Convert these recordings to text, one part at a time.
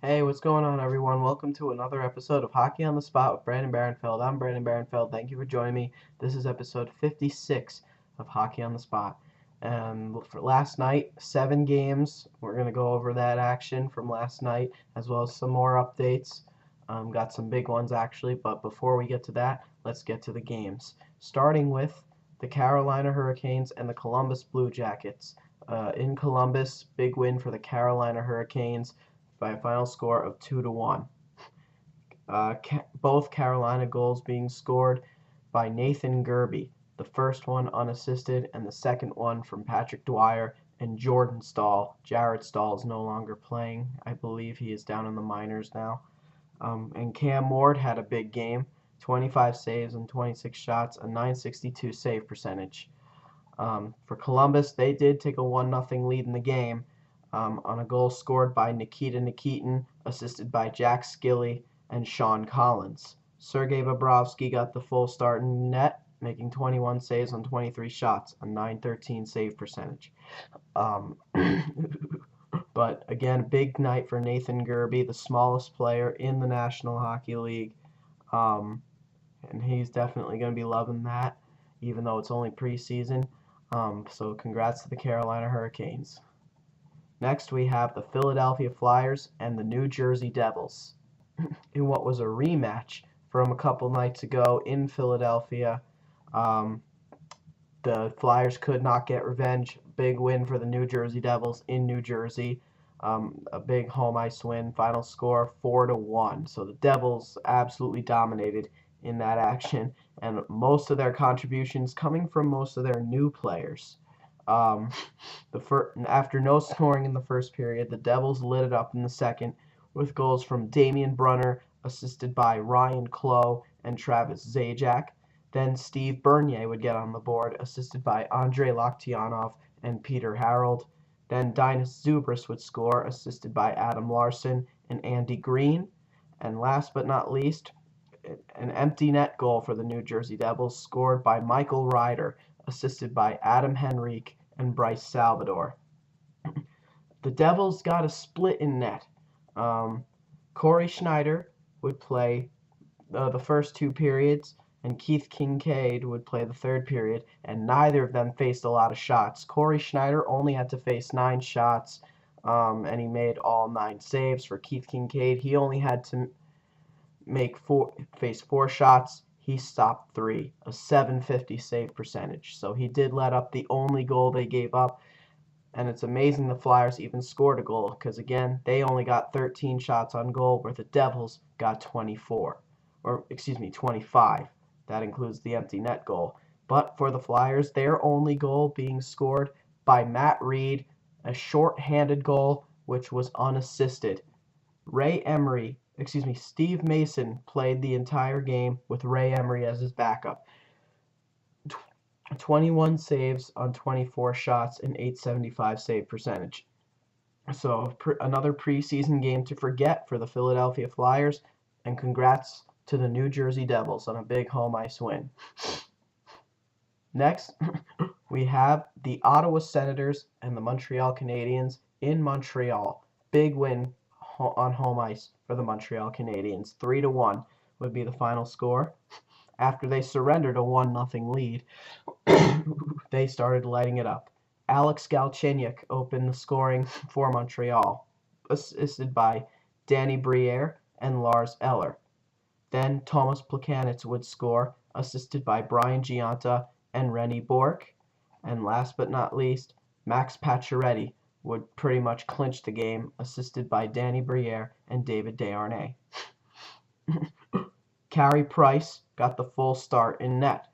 Hey, what's going on, everyone? Welcome to another episode of Hockey on the Spot with Brandon Barenfeld. I'm Brandon Barenfeld. Thank you for joining me. This is episode 56 of Hockey on the Spot. For last night, 7 games. We're going to go over that action from last night, as well as some more updates. Got some big ones, actually, but before we get to that, let's get to the games. Starting with the Carolina Hurricanes and the Columbus Blue Jackets. In Columbus, big win for the Carolina Hurricanes by a final score of 2-1. Both Carolina goals being scored by Nathan Gerbe, the first one unassisted and the second one from Patrick Dwyer and Jordan Staal. Jared Staal is no longer playing. I believe he is down in the minors now. And Cam Ward had a big game, 25 saves and 26 shots, a .962 save percentage. For Columbus, they did take a 1-0 lead in the game, on a goal scored by Nikita Nikitin, assisted by Jack Skilly and Sean Collins. Sergei Bobrovsky got the full start in net, making 21 saves on 23 shots, a .913 save percentage. But again, big night for Nathan Gerbe, the smallest player in the National Hockey League, and he's definitely going to be loving that, even though it's only preseason. So congrats to the Carolina Hurricanes. Next, we have the Philadelphia Flyers and the New Jersey Devils in what was a rematch from a couple nights ago in Philadelphia. The Flyers could not get revenge. Big win for the New Jersey Devils in New Jersey. A big home ice win. Final score 4-1. So the Devils absolutely dominated in that action, and most of their contributions coming from most of their new players. After no scoring in the first period, the Devils lit it up in the second with goals from Damian Brunner, assisted by Ryan Clough and Travis Zajac. Then Steve Bernier would get on the board, assisted by Andrei Loktionov and Peter Harold. Then Dinas Zubris would score, assisted by Adam Larson and Andy Green. And last but not least, an empty net goal for the New Jersey Devils, scored by Michael Ryder, assisted by Adam Henrique and Bryce Salvador. The Devils got a split in net. Corey Schneider would play the first 2 periods, and Keith Kincaid would play the third period, and neither of them faced a lot of shots. Corey Schneider only had to face 9 shots, and he made all 9 saves. For Keith Kincaid, he only had to face 4 shots. He stopped 3, a .750 save percentage. So he did let up the only goal they gave up. And it's amazing the Flyers even scored a goal, because again, they only got 13 shots on goal, where the Devils got 25. That includes the empty net goal. But for the Flyers, their only goal being scored by Matt Reed, a short-handed goal, which was unassisted. Steve Mason played the entire game with Ray Emery as his backup. 21 saves on 24 shots and .875 save percentage. So another preseason game to forget for the Philadelphia Flyers, and congrats to the New Jersey Devils on a big home ice win. Next, we have the Ottawa Senators and the Montreal Canadiens in Montreal. Big win on home ice for the Montreal Canadiens. 3-1 would be the final score. After they surrendered a 1-0 lead, they started lighting it up. Alex Galchenyuk opened the scoring for Montreal, assisted by Danny Briere and Lars Eller. Then Thomas Plekanec would score, assisted by Brian Giunta and Rennie Bourque. And last but not least, Max Pacioretty would pretty much clinch the game, assisted by Danny Briere and David Desharnais. Carey Price got the full start in net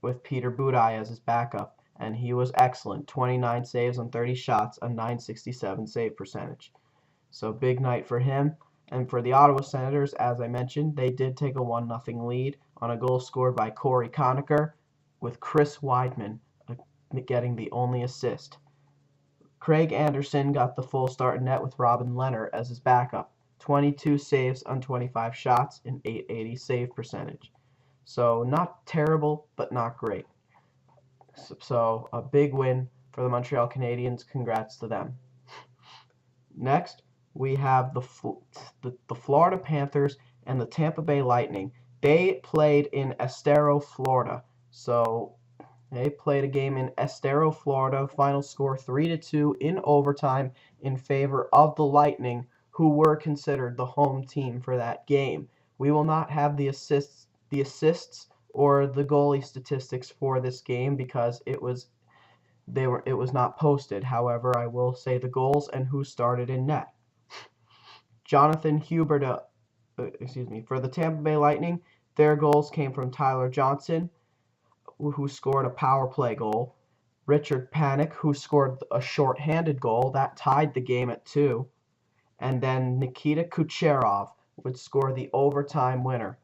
with Peter Budaj as his backup, and he was excellent. 29 saves on 30 shots, a .967 save percentage. So big night for him. And for the Ottawa Senators, as I mentioned, they did take a 1-0 lead on a goal scored by Corey Conacher, with Chris Weidman getting the only assist. Craig Anderson got the full start in net with Robin Lehner as his backup. 22 saves on 25 shots and .880 save percentage. So not terrible, but not great. So a big win for the Montreal Canadiens. Congrats to them. Next, we have the Florida Panthers and the Tampa Bay Lightning. They played in Estero, Florida. So they played a game in Estero, Florida. Final score 3-2 in overtime in favor of the Lightning, who were considered the home team for that game. We will not have the assists or the goalie statistics for this game because it was not posted. However, I will say the goals and who started in net. Jonathan Hubert, for the Tampa Bay Lightning, their goals came from Tyler Johnson, who scored a power play goal. Richard Panik, who scored a short-handed goal that tied the game at 2. And then Nikita Kucherov would score the overtime winner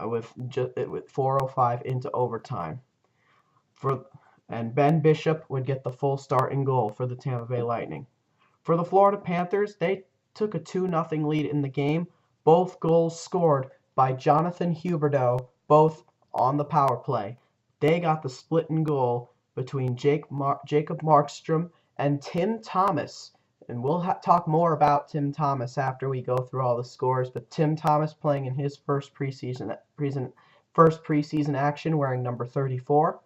with 4:05 into overtime. And Ben Bishop would get the full start in goal for the Tampa Bay Lightning. For the Florida Panthers, they took a 2-0 lead in the game. Both goals scored by Jonathan Huberdeau, both on the power play. They got the split in goal between Jacob Markstrom and Tim Thomas. And we'll talk more about Tim Thomas after we go through all the scores. But Tim Thomas playing in his first preseason action wearing number 34.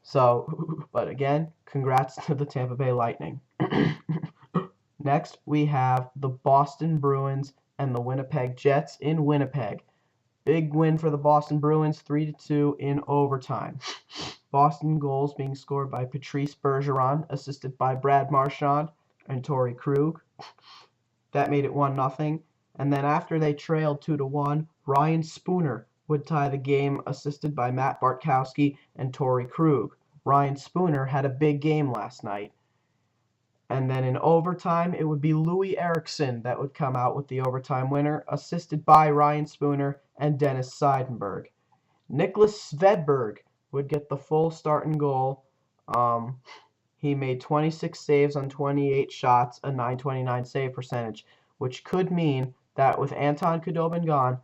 So, but again, congrats to the Tampa Bay Lightning. Next, we have the Boston Bruins and the Winnipeg Jets in Winnipeg. Big win for the Boston Bruins, 3-2 in overtime. Boston goals being scored by Patrice Bergeron, assisted by Brad Marchand and Torrey Krug. That made it 1-0. And then after they trailed 2-1, Ryan Spooner would tie the game, assisted by Matt Bartkowski and Torrey Krug. Ryan Spooner had a big game last night. And then in overtime, it would be Louis Eriksson that would come out with the overtime winner, assisted by Ryan Spooner and Dennis Seidenberg. Nicholas Svedberg would get the full start and goal. He made 26 saves on 28 shots, a .929 save percentage, which could mean that with Anton Khudobin gone,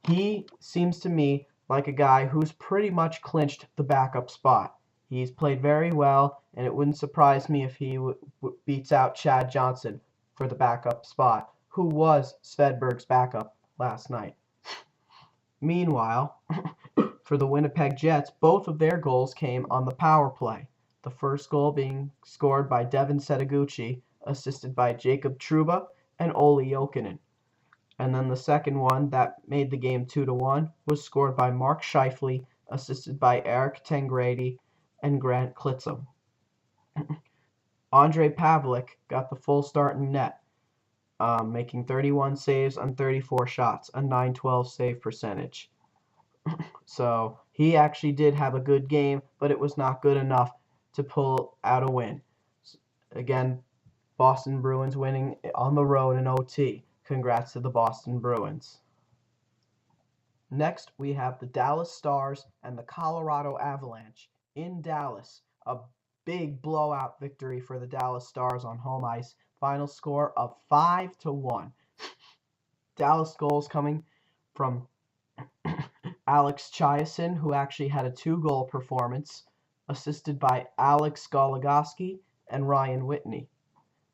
he seems to me like a guy who's pretty much clinched the backup spot. He's played very well, and it wouldn't surprise me if he beats out Chad Johnson for the backup spot, who was Svedberg's backup last night. Meanwhile, for the Winnipeg Jets, both of their goals came on the power play. The first goal being scored by Devin Setoguchi, assisted by Jacob Trouba and Olli Jokinen. And then the second one that made the game 2-1 was scored by Mark Scheifele, assisted by Eric Tangradi and Grant Klitzum. Andre Pavlik got the full start in net, making 31 saves on 34 shots, a .912 save percentage. So he actually did have a good game, but it was not good enough to pull out a win. Again, Boston Bruins winning on the road in OT. Congrats to the Boston Bruins. Next, we have the Dallas Stars and the Colorado Avalanche in Dallas. A big blowout victory for the Dallas Stars on home ice. Final score of 5-1. Dallas goals coming from Alex Chiasson, who actually had a 2-goal performance, assisted by Alex Goligoski and Ryan Whitney.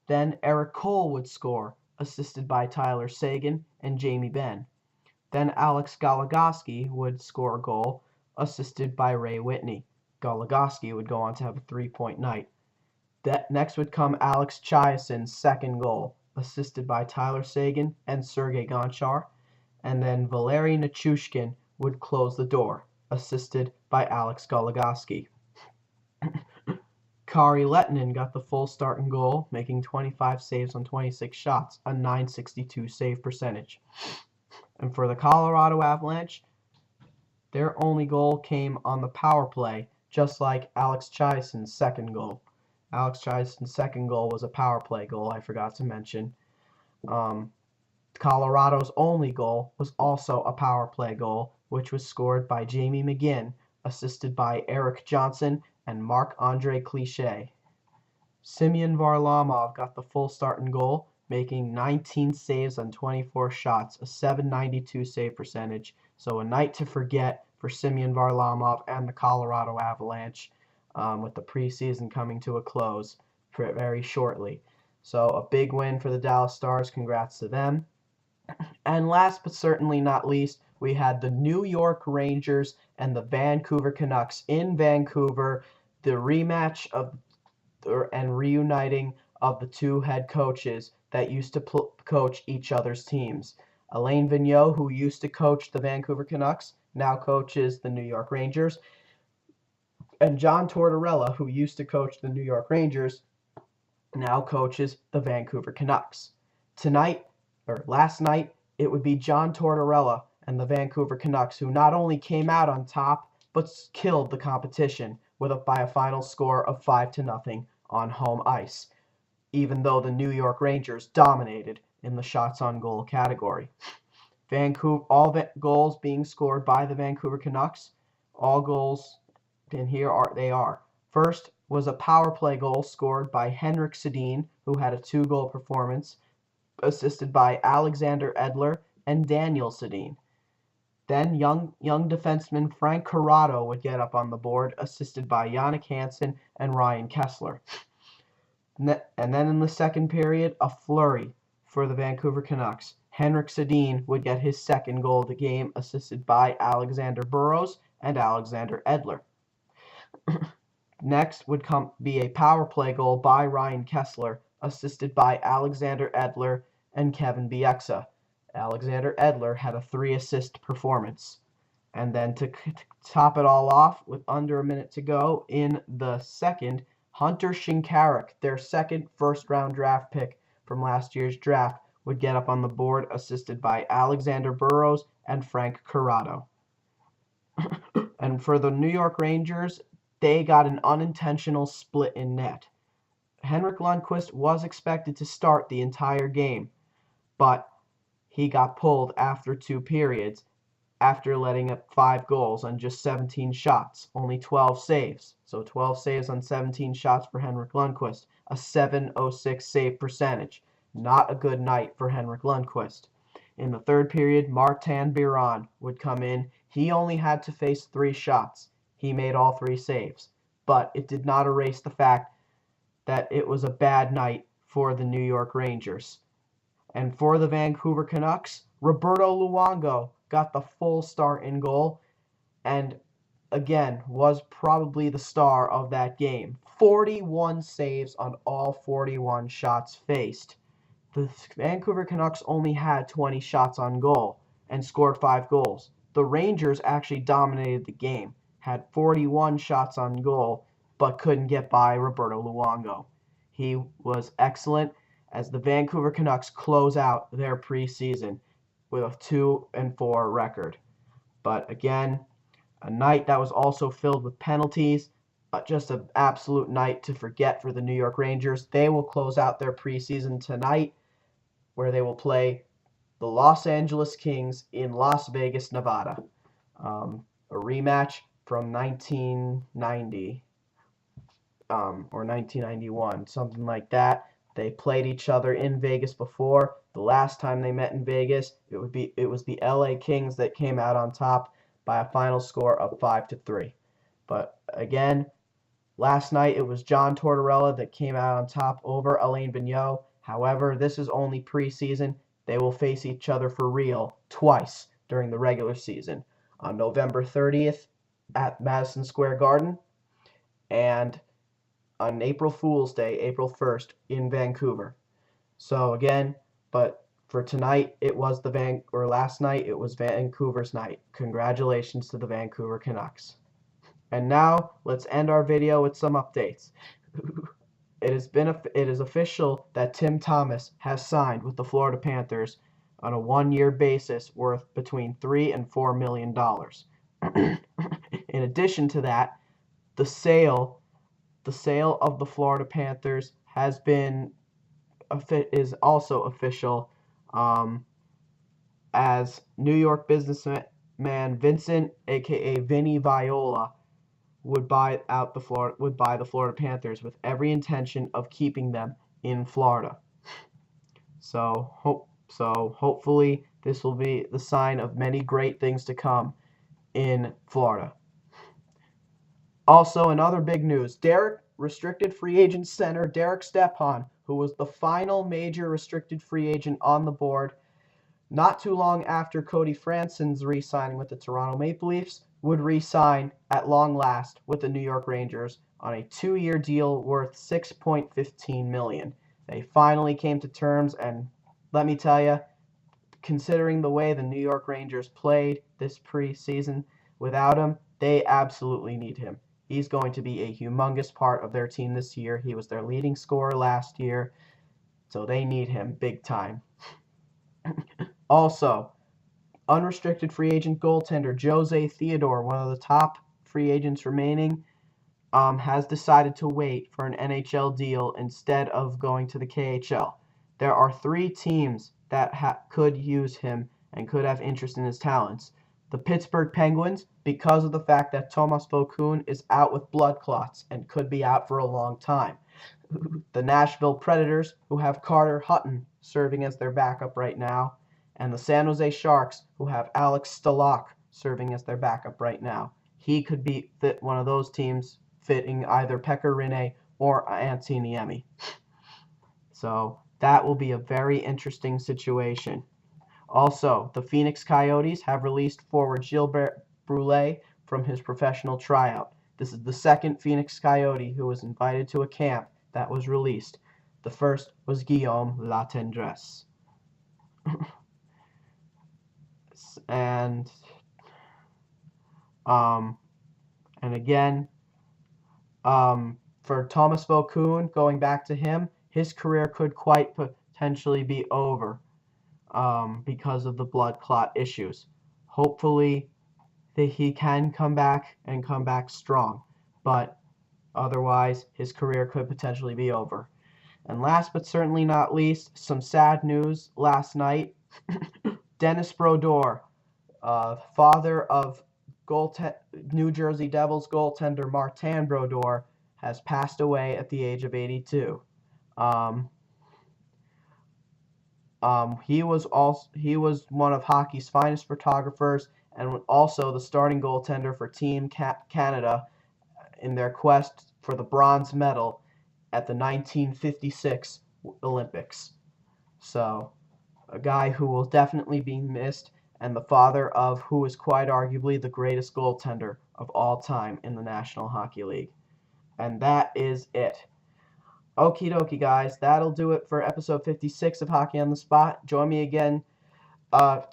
Then Eric Cole would score, assisted by Tyler Seguin and Jamie Benn. Then Alex Goligoski would score a goal, assisted by Ray Whitney. Goligoski would go on to have a 3-point night. Next would come Alex Chiasson's second goal, assisted by Tyler Seguin and Sergei Gonchar. And then Valeri Nichushkin would close the door, assisted by Alex Goligoski. Kari Lehtinen got the full start and goal, making 25 saves on 26 shots, a .962 save percentage. And for the Colorado Avalanche, their only goal came on the power play, just like Alex Chiasson's second goal. Alex Chiasson's second goal was a power play goal, I forgot to mention. Colorado's only goal was also a power play goal, which was scored by Jamie McGinn, assisted by Eric Johnson and Marc-Andre Clichet. Semyon Varlamov got the full start and goal, making 19 saves on 24 shots, a .792 save percentage. So a night to forget for Semyon Varlamov and the Colorado Avalanche, with the preseason coming to a close very shortly. So a big win for the Dallas Stars. Congrats to them. And last but certainly not least, we had the New York Rangers and the Vancouver Canucks in Vancouver, the rematch of and reuniting of the two head coaches that used to coach each other's teams. Alain Vigneault, who used to coach the Vancouver Canucks, now coaches the New York Rangers, and John Tortorella, who used to coach the New York Rangers, now coaches the Vancouver Canucks. Last night, it would be John Tortorella and the Vancouver Canucks who not only came out on top, but killed the competition by a final score of 5-0 on home ice, even though the New York Rangers dominated in the shots on goal category. All the goals being scored by the Vancouver Canucks, all goals, and here they are. First was a power play goal scored by Henrik Sedin, who had a 2-goal performance, assisted by Alexander Edler and Daniel Sedin. Then young defenseman Frank Corrado would get up on the board, assisted by Jannik Hansen and Ryan Kesler. And then in the second period, a flurry for the Vancouver Canucks. Henrik Sedin would get his second goal of the game, assisted by Alexander Burrows and Alexander Edler. Next would be a power play goal by Ryan Kesler, assisted by Alexander Edler and Kevin Bieksa. Alexander Edler had a 3-assist performance. And then to top it all off, with under a minute to go in the second, Hunter Shinkaruk, their second first-round draft pick from last year's draft, would get up on the board, assisted by Alexander Burrows and Frank Corrado. And for the New York Rangers, they got an unintentional split in net. Henrik Lundqvist was expected to start the entire game, but he got pulled after 2 periods after letting up 5 goals on just 17 shots, only 12 saves. So 12 saves on 17 shots for Henrik Lundqvist, a .706 save percentage. Not a good night for Henrik Lundqvist. In the third period, Martin Biron would come in. He only had to face 3 shots. He made all 3 saves, but it did not erase the fact that it was a bad night for the New York Rangers. And for the Vancouver Canucks, Roberto Luongo got the full start in goal and again was probably the star of that game. 41 saves on all 41 shots faced. The Vancouver Canucks only had 20 shots on goal and scored 5 goals. The Rangers actually dominated the game, had 41 shots on goal, but couldn't get by Roberto Luongo. He was excellent as the Vancouver Canucks close out their preseason with a 2-4 record. But again, a night that was also filled with penalties, just an absolute night to forget for the New York Rangers. They will close out their preseason tonight, where they will play the Los Angeles Kings in Las Vegas, Nevada. A rematch from 1990 or 1991, something like that. They played each other in Vegas before. The last time they met in Vegas, it was the LA Kings that came out on top by a final score of 5-3. But again, last night it was John Tortorella that came out on top over Alain Vigneault. However, this is only preseason. They will face each other for real twice during the regular season, on November 30th at Madison Square Garden and on April Fool's Day, April 1st, in Vancouver. So again, but for tonight, last night, it was Vancouver's night. Congratulations to the Vancouver Canucks. And now, let's end our video with some updates. It is official that Tim Thomas has signed with the Florida Panthers on a 1-year basis worth between $3 and $4 million. In addition to that, the sale of the Florida Panthers is also official, as New York businessman Vincent, aka Vinny Viola, would buy the Florida Panthers with every intention of keeping them in Florida. So hopefully this will be the sign of many great things to come in Florida. Also, in other big news, restricted free agent center Derek Stepan who was the final major restricted free agent on the board not too long after Cody Franson's re-signing with the Toronto Maple Leafs, would re-sign at long last with the New York Rangers on a 2-year deal worth $6.15 million. They finally came to terms, and let me tell you, considering the way the New York Rangers played this preseason, without him, they absolutely need him. He's going to be a humongous part of their team this year. He was their leading scorer last year, so they need him big time. Also, unrestricted free agent goaltender Jose Theodore, one of the top free agents remaining, has decided to wait for an NHL deal instead of going to the KHL. There are 3 teams that could use him and could have interest in his talents. The Pittsburgh Penguins, because of the fact that Thomas Vokoun is out with blood clots and could be out for a long time. The Nashville Predators, who have Carter Hutton serving as their backup right now, and the San Jose Sharks, who have Alex Stalock serving as their backup right now. He could fit one of those teams, fitting either Pekka Rinne or Antti Niemi. So that will be a very interesting situation. Also, the Phoenix Coyotes have released forward Gilbert Brule from his professional tryout. This is the second Phoenix Coyote who was invited to a camp that was released. The first was Guillaume Latendresse. And again, for Thomas Vokoun, going back to him, his career could quite potentially be over because of the blood clot issues. Hopefully, he can come back and come back strong, but otherwise, his career could potentially be over. And last but certainly not least, some sad news last night. Dennis Brodeur, father of New Jersey Devils goaltender Martin Brodeur, has passed away at the age of 82. He was one of hockey's finest photographers and also the starting goaltender for Team Canada in their quest for the bronze medal at the 1956 Olympics. So, a guy who will definitely be missed, and the father of who is quite arguably the greatest goaltender of all time in the National Hockey League. And that is it. Okie dokie, guys. That'll do it for episode 56 of Hockey on the Spot. Join me again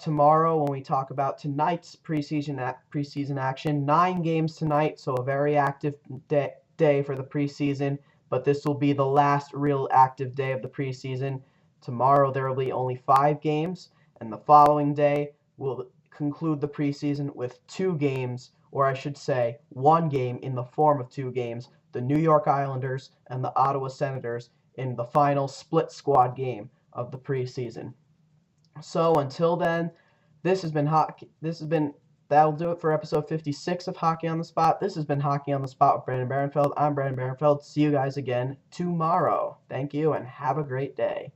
tomorrow when we talk about tonight's preseason action. 9 games tonight, so a very active day for the preseason. But this will be the last real active day of the preseason. Tomorrow there will be only 5 games, and the following day we'll conclude the preseason with 2 games, or I should say 1 game in the form of 2 games, the New York Islanders and the Ottawa Senators in the final split squad game of the preseason. So until then, that'll do it for episode 56 of Hockey on the Spot. This has been Hockey on the Spot with Brandon Barenfeld. I'm Brandon Barenfeld. See you guys again tomorrow. Thank you and have a great day.